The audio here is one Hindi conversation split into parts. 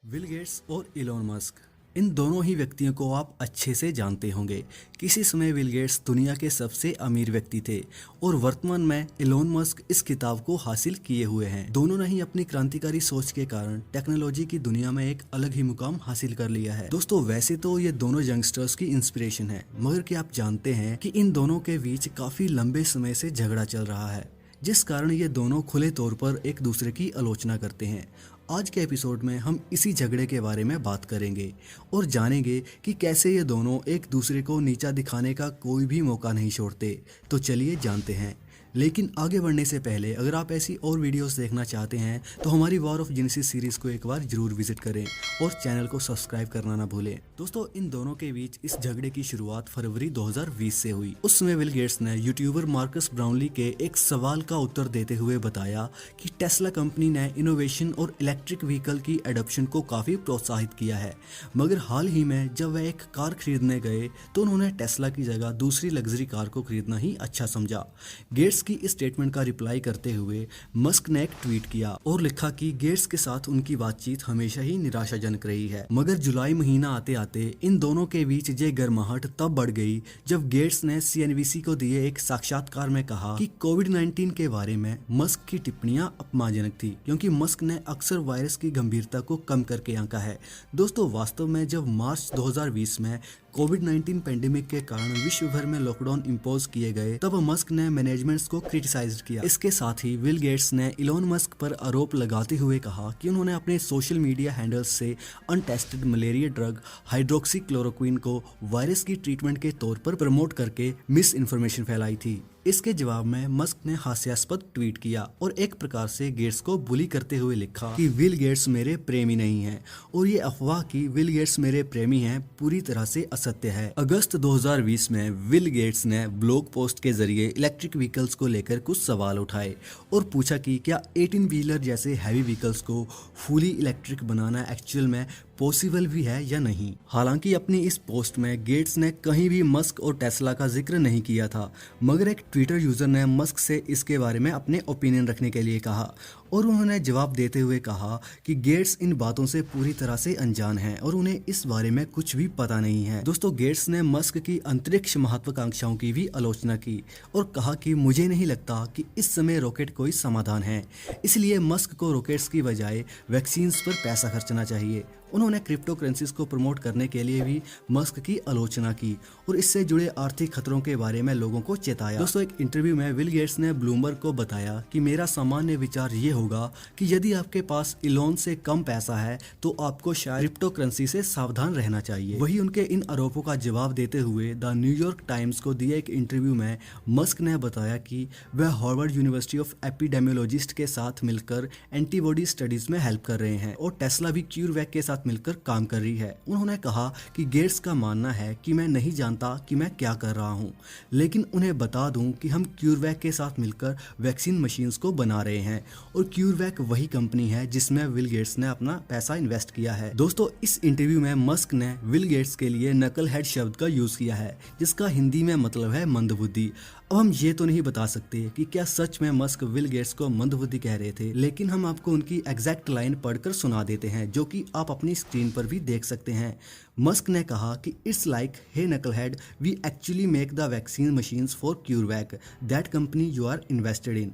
बिल गेट्स और इलॉन मस्क, इन दोनों ही व्यक्तियों को आप अच्छे से जानते होंगे। किसी समय बिल गेट्स दुनिया के सबसे अमीर व्यक्ति थे और वर्तमान में इलॉन मस्क इस किताब को हासिल किए हुए हैं। दोनों ने ही अपनी क्रांतिकारी सोच के कारण टेक्नोलॉजी की दुनिया में एक अलग ही मुकाम हासिल कर लिया है। दोस्तों, वैसे तो ये दोनों यंगस्टर्स की इंस्पिरेशन है, मगर क्या आप जानते हैं कि इन दोनों के बीच काफी लंबे समय से झगड़ा चल रहा है, जिस कारण ये दोनों खुले तौर पर एक दूसरे की आलोचना करते हैं। आज के एपिसोड में हम इसी झगड़े के बारे में बात करेंगे और जानेंगे कि कैसे ये दोनों एक दूसरे को नीचा दिखाने का कोई भी मौका नहीं छोड़ते। तो चलिए जानते हैं। लेकिन आगे बढ़ने से पहले अगर आप ऐसी और वीडियोस देखना चाहते हैं तो हमारी वॉर ऑफ जेनेसिस सीरीज को एक बार जरूर विजिट करें और चैनल को सब्सक्राइब करना ना भूलें। दोस्तों, इन दोनों के बीच इस झगड़े की शुरुआत फरवरी 2020 से हुई। उस समय बिल गेट्स ने यूट्यूबर मार्कस ब्राउनली के एक सवाल का उत्तर देते हुए बताया कि टेस्ला कंपनी ने इनोवेशन और इलेक्ट्रिक व्हीकल की एडॉप्शन को काफी प्रोत्साहित किया है, मगर हाल ही में जब वह एक कार खरीदने गए तो उन्होंने टेस्ला की जगह दूसरी लग्जरी कार को खरीदना ही अच्छा समझा। गेट्स की इस स्टेटमेंट का रिप्लाई करते हुए मस्क ने एक ट्वीट किया और लिखा कि गेट्स के साथ उनकी बातचीत हमेशा ही निराशाजनक रही है। मगर जुलाई महीना आते आते इन दोनों के बीच ये गर्माहट तब बढ़ गई जब गेट्स ने सीएनबीसी को दिए एक साक्षात्कार में कहा कि कोविड-19 के बारे में मस्क की टिप्पणियां अपमानजनक थी, क्योंकि मस्क ने अक्सर वायरस की गंभीरता को कम करके आंका है। दोस्तों, वास्तव में जब मार्च 2020 में कोविड-19 पेंडेमिक के कारण विश्व भर में लॉकडाउन इम्पोज किए गए, तब मस्क ने मैनेजमेंट्स को क्रिटिसाइज किया। इसके साथ ही बिल गेट्स ने इलॉन मस्क पर आरोप लगाते हुए कहा कि उन्होंने अपने सोशल मीडिया हैंडल्स से untested malaria drug hydroxy chloroquine को वायरस की ट्रीटमेंट के तौर पर प्रमोट करके मिस इन्फॉर्मेशन फैलाई थी। इसके जवाब में मस्क ने हास्यास्पद ट्वीट किया और एक प्रकार से गेट्स को बुली करते हुए लिखा कि बिल गेट्स मेरे प्रेमी नहीं हैं और ये अफवाह कि बिल गेट्स मेरे प्रेमी हैं पूरी तरह से असत्य है। अगस्त 2020 में बिल गेट्स ने ब्लॉग पोस्ट के जरिए इलेक्ट्रिक व्हीकल्स को लेकर कुछ सवाल उठाए और पूछा कि क्या 18 व्हीलर जैसे हैवी व्हीकल्स को फुली इलेक्ट्रिक बनाना एक्चुअल में पॉसिबल भी है या नहीं। हालांकि अपनी इस पोस्ट में गेट्स ने कहीं भी मस्क और टेस्ला का जिक्र नहीं किया था, मगर एक ट्विटर यूजर ने मस्क से इसके बारे में अपने ओपिनियन रखने के लिए कहा और उन्होंने जवाब देते हुए कहा कि गेट्स इन बातों से पूरी तरह से अनजान हैं और उन्हें इस बारे में कुछ भी पता नहीं है। दोस्तों, गेट्स ने मस्क की अंतरिक्ष महत्वाकांक्षाओं की भी आलोचना की और कहा कि मुझे नहीं लगता कि इस समय रॉकेट कोई समाधान है, इसलिए मस्क को रॉकेट्स की बजाय वैक्सीन्स पर पैसा खर्चना चाहिए। उन्होंने क्रिप्टो करेंसीज को प्रमोट करने के लिए भी मस्क की आलोचना की और इससे जुड़े आर्थिक खतरों के बारे में लोगों को चेताया। दोस्तों, एक इंटरव्यू में बिल गेट्स ने ब्लूमबर्ग को बताया कि मेरा सामान्य विचार ये होगा कि यदि आपके पास इलॉन से कम पैसा है तो आपको शायद क्रिप्टो करेंसी से सावधान रहना चाहिए। वही उनके इन आरोपों का जवाब देते हुए द न्यूयॉर्क टाइम्स को दिए एक इंटरव्यू में मस्क ने बताया कि वह हार्वर्ड यूनिवर्सिटी ऑफ एपिडेमियोलॉजिस्ट के साथ मिलकर एंटीबॉडी स्टडीज में हेल्प कर रहे हैं और टेस्ला भी क्यूरवैक के साथ मिलकर काम कर रही है। उन्होंने कहा कि गेट्स का मानना है कि मैं नहीं जानता कि मैं क्या कर रहा हूं, लेकिन उन्हें बता दूं कि हम क्यूरवैक के साथ मिलकर वैक्सीन मशीन्स को बना रहे हैं और क्यूरवैक वही कंपनी है जिसमें बिल गेट्स ने अपना पैसा इन्वेस्ट किया है। दोस्तों, इस इंटरव्यू में मस्क ने बिल गेट्स के लिए नकल हेड शब्द का यूज किया है, जिसका हिंदी में मतलब है मंदबुद्धि। अब हम ये तो नहीं बता सकते कि क्या सच में मस्क बिल गेट्स को मंदबुद्धि कह रहे थे, लेकिन हम आपको उनकी एग्जैक्ट लाइन पढ़कर सुना देते हैं, जो कि आप अपनी स्क्रीन पर भी देख सकते हैं। मस्क ने कहा कि it's like hey knucklehead, we actually make the vaccine machines for CureVac, that company you are invested in.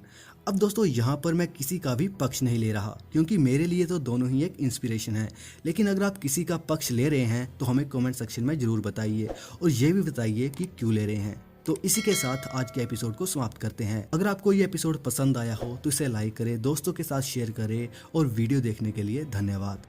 अब दोस्तों, यहाँ पर मैं किसी का भी पक्ष नहीं ले रहा, क्योंकि मेरे लिए तो दोनों ही एक इंस्पिरेशन है। लेकिन अगर आप किसी का पक्ष ले रहे हैं तो हमें कमेंट सेक्शन में जरूर बताइए और ये भी बताइए कि क्यों ले रहे हैं। तो इसी के साथ आज के एपिसोड को समाप्त करते हैं। अगर आपको ये एपिसोड पसंद आया हो तो इसे लाइक करें, दोस्तों के साथ शेयर करें और वीडियो देखने के लिए धन्यवाद।